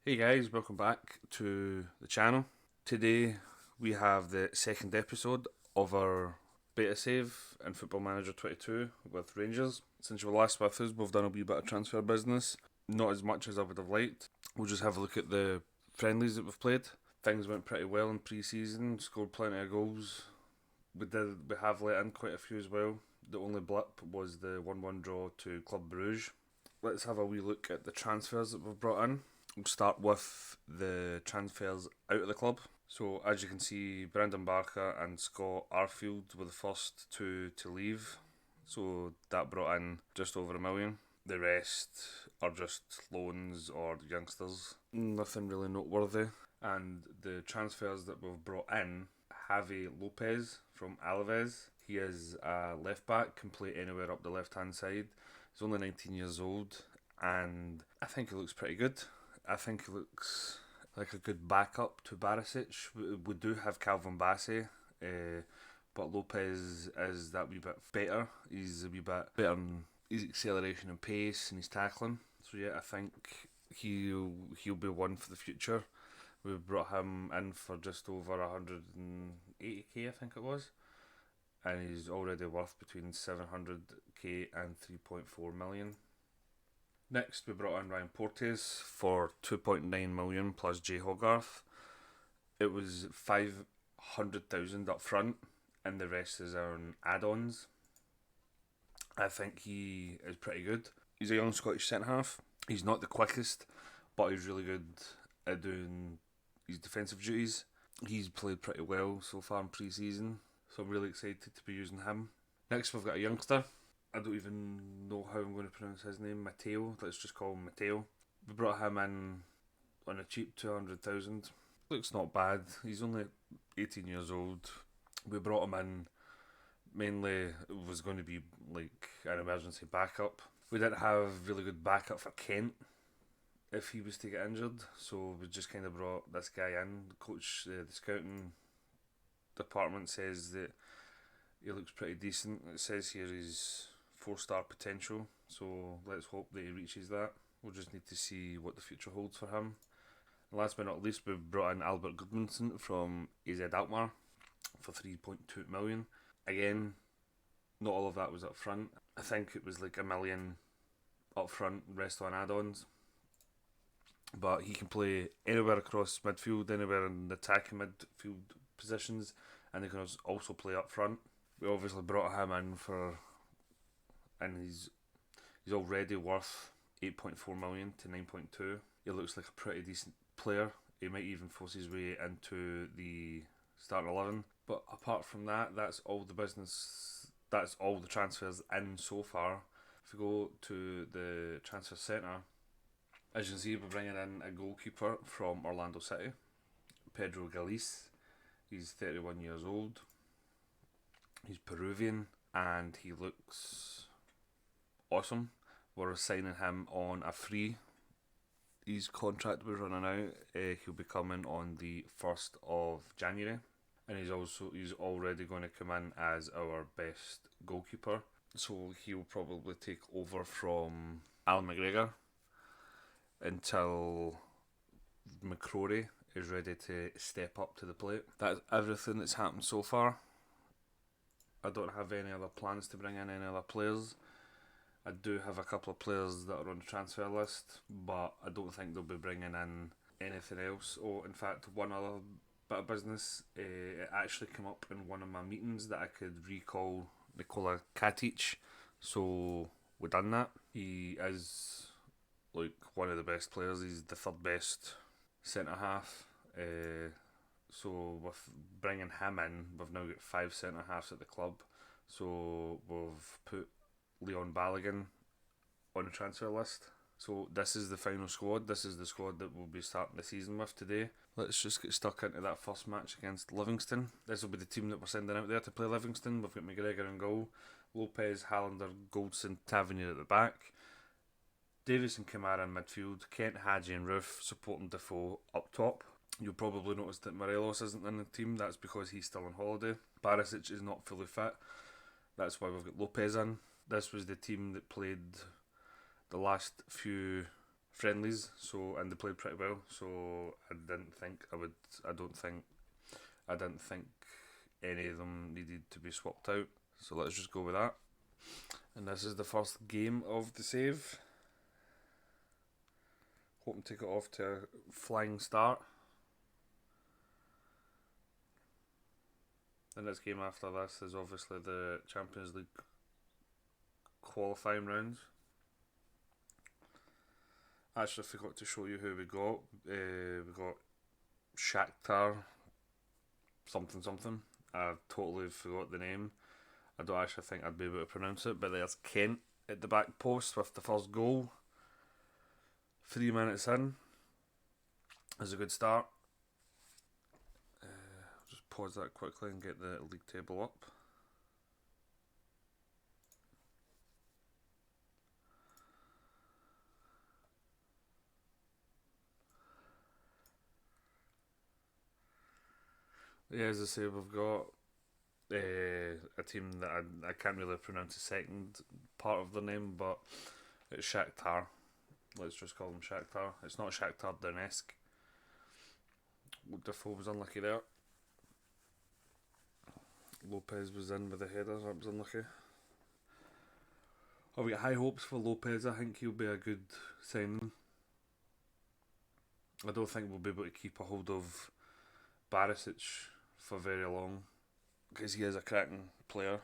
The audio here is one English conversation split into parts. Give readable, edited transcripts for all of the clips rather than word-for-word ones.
Hey guys, welcome back to the channel. Today we have the second episode of our beta save in Football Manager 22 with Rangers. Since you were last with us, we've done a wee bit of transfer business. Not as much as I would have liked. We'll just have a look at the friendlies that we've played. Things went pretty well in pre-season, scored plenty of goals. We have let in quite a few as well. The only blip was the 1-1 draw to Club Bruges. Let's have a wee look at the transfers that we've brought in. We'll start with the transfers out of the club. So as you can see, Brendan Barker and Scott Arfield were the first two to leave. So that brought in just over $1 million. The rest are just loans or youngsters. Nothing really noteworthy. And the transfers that we've brought in, Javi Lopez from Alaves. He is a left back, can play anywhere up the left hand side. He's only 19 years old and I think he looks pretty good. I think he looks like a good backup to Barisic. We do have Calvin Bassey, but Lopez is that wee bit better. He's a wee bit better in his acceleration and pace and his tackling. So yeah, I think he'll be one for the future. We brought him in for just over 180k, I think it was, and he's already worth between 700k and 3.4 million. Next, we brought in Ryan Portes for 2.9 million plus Jay Hogarth. It was 500,000 up front, and the rest is on add-ons. I think he is pretty good. He's a young Scottish centre half. He's not the quickest, but he's really good at doing his defensive duties. He's played pretty well so far in pre-season, so I'm really excited to be using him. Next, we've got a youngster. I don't even know how I'm going to pronounce his name. Mateo. Let's just call him Mateo. We brought him in on a cheap 200,000. Looks not bad. He's only 18 years old. We brought him in mainly, it was going to be like an emergency backup. We didn't have really good backup for Kent if he was to get injured, so we just kind of brought this guy in. The coach, the scouting department says that he looks pretty decent. It says here he's 4-star potential, so let's hope that he reaches that. We'll just need to see what the future holds for him. And last but not least, we brought in Albert Goodmanson from AZ Alkmaar for 3.2 million. Again, not all of that was up front. I think it was like $1 million up front, rest on add-ons. But he can play anywhere across midfield, anywhere in the attacking midfield positions, and he can also play up front. We obviously brought him in and he's already worth 8.4 million to 9.2. He looks like a pretty decent player. He might even force his way into the starting 11. But apart from that, that's all the business. That's all the transfers in so far. If we go to the transfer centre, as you can see, we're bringing in a goalkeeper from Orlando City, Pedro Galice. He's 31 years old. He's Peruvian and he looks awesome. We're signing him on a free. His contract was running out. He'll be coming on the 1st of January, and he's already going to come in as our best goalkeeper. So he'll probably take over from Alan McGregor until McCrory is ready to step up to the plate. That's everything that's happened so far. I don't have any other plans to bring in any other players. I do have a couple of players that are on the transfer list, but I don't think they'll be bringing in anything else. Oh, in fact, one other bit of business, it actually came up in one of my meetings that I could recall Nikola Katic, so we done that. He is like one of the best players. He's the third best centre half. So with bringing him in, we've now got 5 centre halves at the club. So we've put Leon Balogun on the transfer list. So this is the final squad. This is the squad that we'll be starting the season with today. Let's just get stuck into that first match against Livingston. This will be the team that we're sending out there to play Livingston. We've got McGregor in goal, Lopez, Hallander, Goldson, Tavernier at the back, Davis and Kamara in midfield, Kent, Hadji and Roof supporting Defoe up top. You'll probably notice that Morelos isn't in the team. That's because he's still on holiday. Barisic is not fully fit. That's why we've got Lopez in. This was the team that played the last few friendlies, so and they played pretty well. So I didn't think I would. I didn't think any of them needed to be swapped out. So let's just go with that. And this is the first game of the save. Hoping to get off to a flying start. The next game after this is obviously the Champions League qualifying rounds. Actually, I forgot to show you who we got. We got Shakhtar something. I totally forgot the name. I don't actually think I'd be able to pronounce it, but there's Kent at the back post with the first goal. 3 minutes in is a good start. Just pause that quickly and get the league table up. Yeah, as I say, we've got a team that I can't really pronounce the second part of their name, but it's Shakhtar. Let's just call them Shakhtar. It's not Shakhtar Donetsk. Defoe was unlucky there. Lopez was in with a header. That was unlucky. I've got high hopes for Lopez. I think he'll be a good signing. I don't think we'll be able to keep a hold of Barisic for very long because he is a cracking player.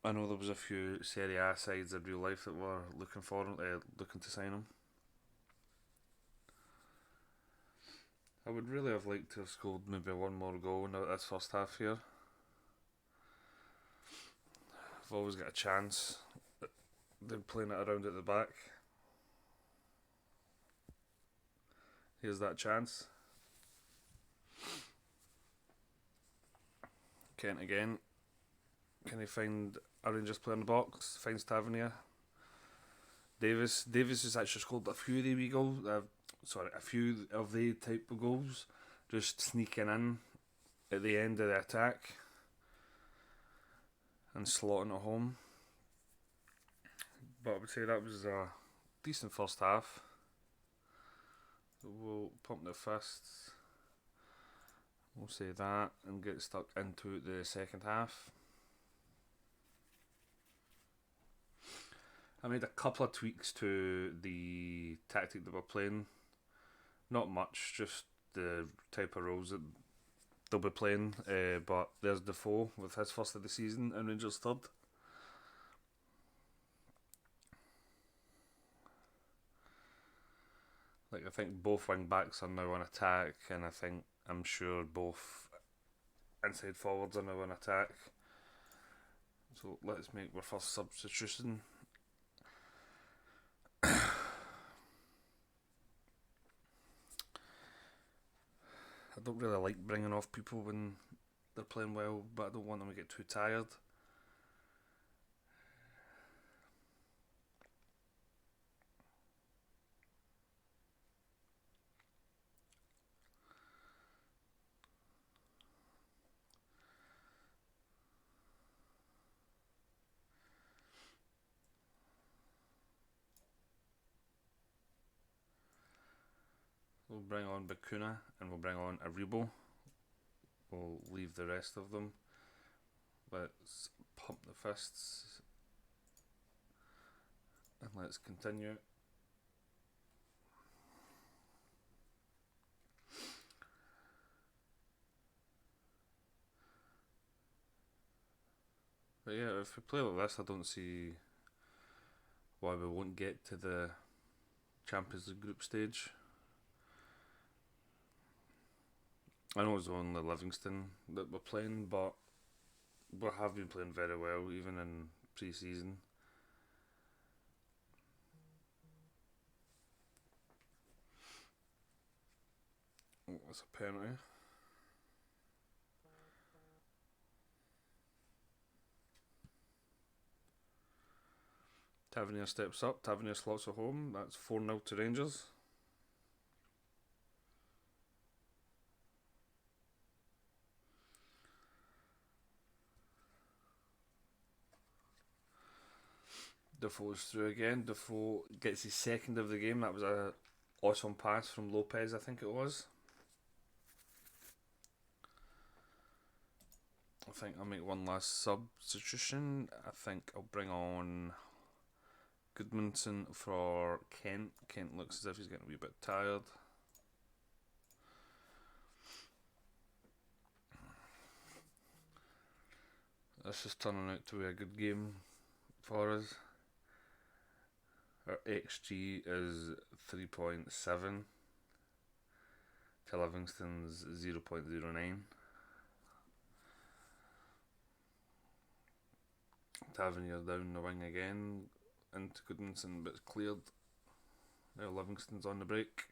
I know there was a few Serie A sides in real life that were looking to sign him. I would really have liked to have scored maybe one more goal in this first half here. I've always got a chance. They're playing it around at the back. Here's that chance. Kent again. Can he find a Rangers player in the box? Finds Tavernier. Davis has actually scored a few of the wee goals. A few of the type of goals. Just sneaking in at the end of the attack and slotting it home. But I would say that was a decent first half. We'll pump the fists. We'll say that and get stuck into the second half. I made a couple of tweaks to the tactic that we're playing. Not much, just the type of roles that they'll be playing. But there's Defoe with his first of the season and Rangers third. I think both wing backs are now on attack, and I'm sure both inside forwards are now on attack. So let's make our first substitution. I don't really like bringing off people when they're playing well, but I don't want them to get too tired. We'll bring on Bakuna and we'll bring on Aribo. We'll leave the rest of them. Let's pump the fists and let's continue. But yeah, if we play like this, I don't see why we won't get to the Champions League group stage. I know it's only Livingston that we're playing, but we have been playing very well, even in pre-season. Oh, that's a penalty. Tavernier steps up, Tavernier slots it home. That's 4-0 to Rangers. Defoe's through again. Defoe gets his second of the game. That was a awesome pass from Lopez, I think it was. I think I'll make one last substitution. I think I'll bring on Goodmanson for Kent. Kent looks as if he's getting a wee bit tired. This is turning out to be a good game for us. Our XG is 3.7 to Livingston's 0.09. Tavernier down the wing again into Goodmanson, but it's cleared. Now Livingston's on the break.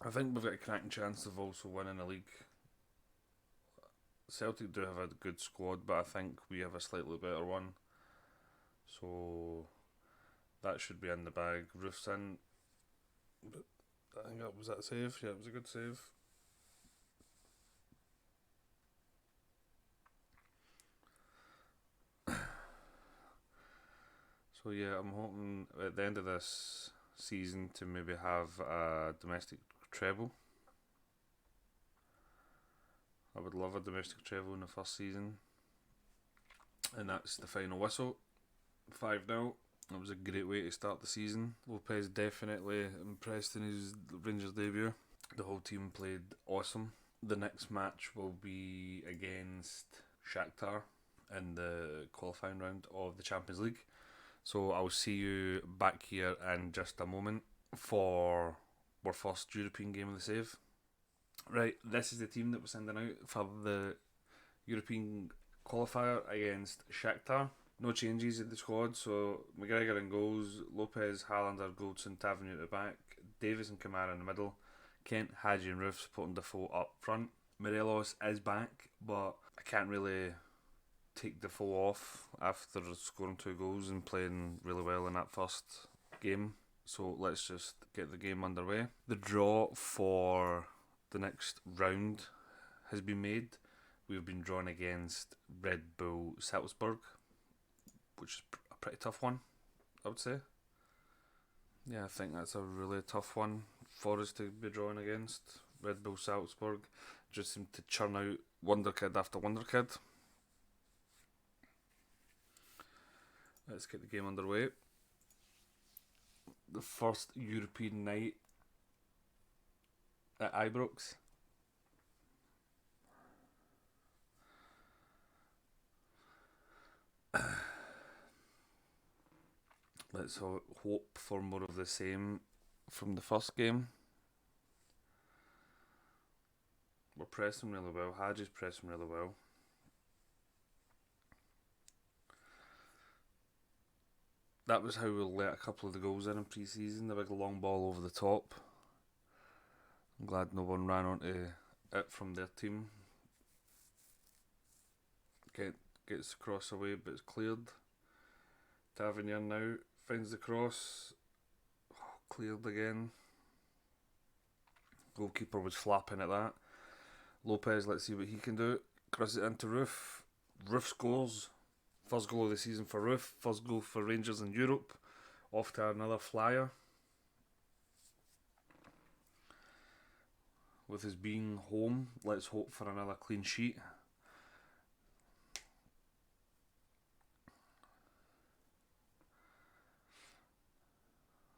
I think we've got a cracking chance of also winning the league. Celtic do have a good squad, but I think we have a slightly better one. So that should be in the bag. Roof's in. But I think that was that save. Yeah, it was a good save. So yeah, I'm hoping at the end of this season to maybe have a domestic treble. I would love a domestic treble in the first season. And that's the final whistle. 5-0. That was a great way to start the season. Lopez definitely impressed in his Rangers debut. The whole team played awesome. The next match will be against Shakhtar in the qualifying round of the Champions League. So I'll see you back here in just a moment for our first European game of the save. Right, this is the team that we're sending out for the European qualifier against Shakhtar. No changes in the squad, so McGregor in goals, Lopez, Hallander, Goldson, Tavernier at the back, Davis and Kamara in the middle, Kent, Hadji and Roof supporting Defoe up front. Morelos is back, but I can't really take Defoe off after scoring 2 goals and playing really well in that first game. So let's just get the game underway. The draw for the next round has been made. We've been drawn against Red Bull Salzburg, which is a pretty tough one, I would say. Yeah, I think that's a really tough one for us to be drawn against. Red Bull Salzburg just seem to churn out wonder kid after wonder kid. Let's get the game underway. The first European night at Ibrox. Let's hope for more of the same from the first game. We're pressing really well. Hadji's pressing really well. That was how we'll let a couple of the goals in pre-season. The big long ball over the top. I'm glad no one ran onto it from their team. Gets the cross away, but it's cleared. Tavernier now finds the cross. Oh, cleared again. Goalkeeper was flapping at that. Lopez, let's see what he can do. Crosses it into Roof. Roof scores. First goal of the season for Roof. First goal for Rangers in Europe. Off to another flyer. With his being home, let's hope for another clean sheet.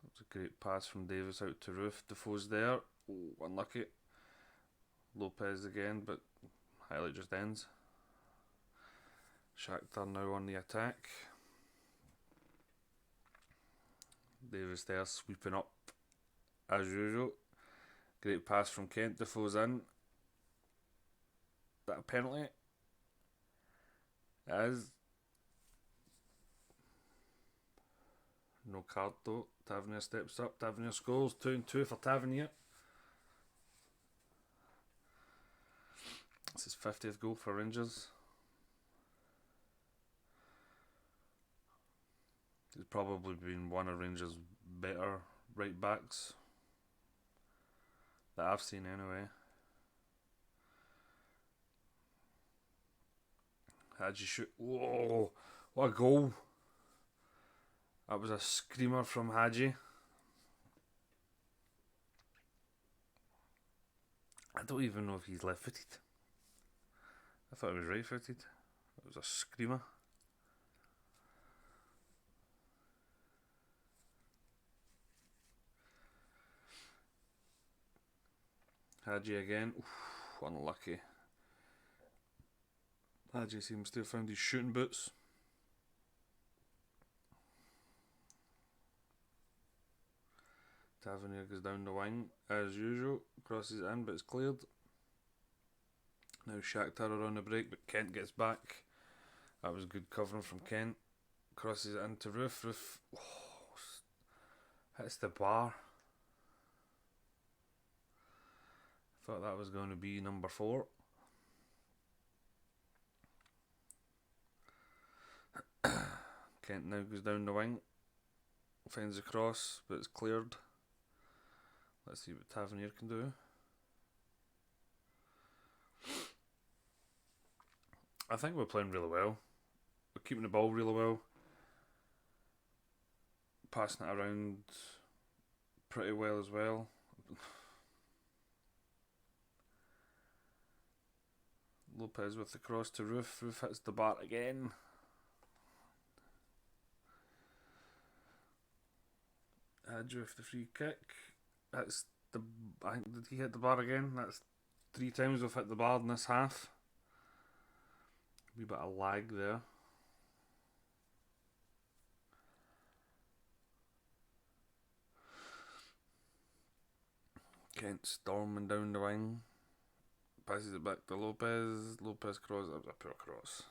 That's a great pass from Davis out to Roof. Defoe's there. Oh, unlucky. Lopez again, but highlight just ends. Shakhtar now on the attack. Davis there sweeping up as usual. Great pass from Kent. Defoe's in. That a penalty? It is. No card though. Tavernier steps up. Tavernier scores. 2-2 for Tavernier. This is 50th goal for Rangers. He's probably been one of Rangers' better right backs that I've seen anyway. How'd you shoot? Whoa, what a goal! That was a screamer from Hadji. I don't even know if he's left footed. I thought he was right footed. It was a screamer. Hadji again. Oof, unlucky. Hadji seems to have found his shooting boots. Tavernier goes down the wing as usual, crosses it in but it's cleared. Now Shakhtar are on the break but Kent gets back. That was good covering from Kent. Crosses it into Roof. Roof hits the bar. Thought that was going to be number 4. Kent now goes down the wing. Finds a cross but it's cleared. Let's see what Tavernier can do. I think we're playing really well. We're keeping the ball really well. Passing it around pretty well as well. Lopez with the cross to Roof. Roof hits the bar again. Hadji with the free kick. That's the. I think, did he hit the bar again? That's 3 times we've hit the bar in this half. A wee bit of lag there. Kent storming down the wing. Passes it back to Lopez. Lopez cross. That was a poor cross.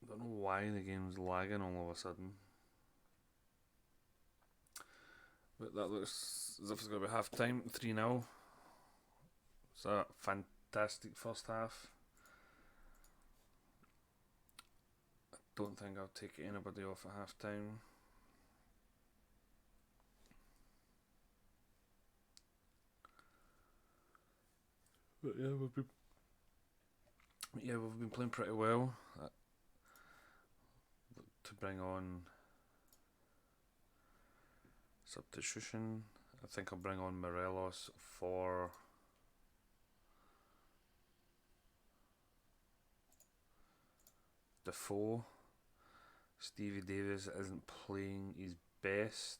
I don't know why the game's lagging all of a sudden. But that looks as if it's going to be half time. 3-0. It's a fantastic first half. I don't think I'll take anybody off at half time. But yeah, we've been playing pretty well. To bring on substitution, I think I'll bring on Morelos for Defoe. Stevie Davis isn't playing his best,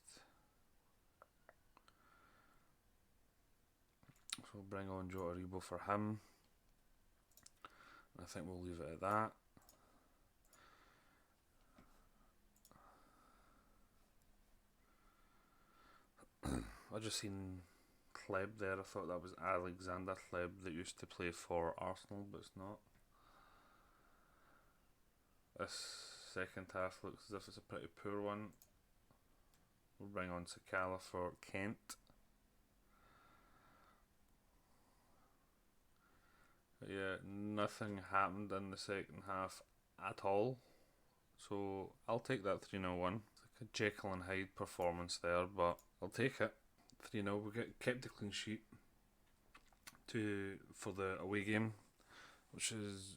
so we'll bring on Jota Aribo for him. I think we'll leave it at that. I just seen Kleb there. I thought that was Alexander Kleb that used to play for Arsenal, but it's not. This second half looks as if it's a pretty poor one. We'll bring on Sakala for Kent. But yeah, nothing happened in the second half at all. So I'll take that 3-0 win. It's like a Jekyll and Hyde performance there, but I'll take it. 3-0. We kept the clean sheet for the away game, which is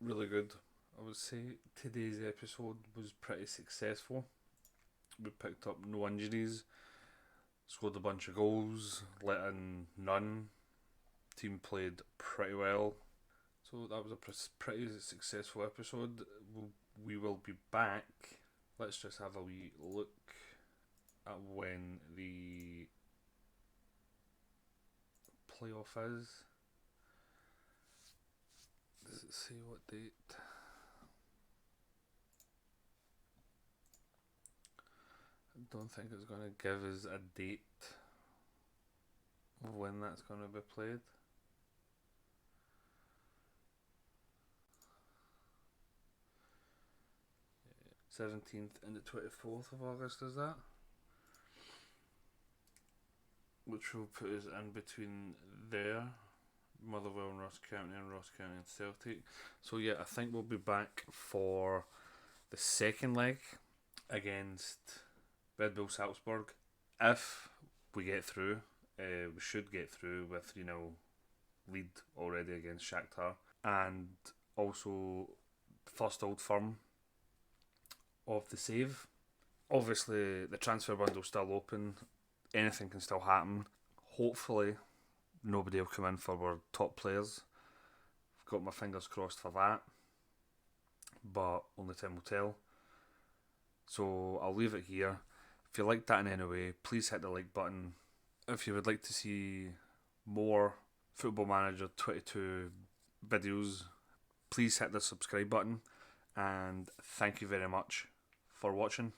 really good. I would say today's episode was pretty successful. We picked up no injuries, scored a bunch of goals, let in none. Team played pretty well. So that was a pretty successful episode. We will be back. Let's just have a wee look at when the playoff is. Does it say what date? I don't think it's going to give us a date of when that's going to be played. 17th and the 24th of August, is that? Which will put us in between there, Motherwell and Ross County and Celtic. So yeah, I think we'll be back for the second leg. against Red Bull Salzburg. If we get through, we should get through with 3-0 lead already against Shakhtar. And also first Old Firm of the save. Obviously the transfer window's still open. Anything can still happen. Hopefully nobody will come in for our top players. I've got my fingers crossed for that, but only time will tell. So I'll leave it here. If you liked that in any way, please hit the like button. If you would like to see more Football Manager 22 videos, please hit the subscribe button, and thank you very much for watching.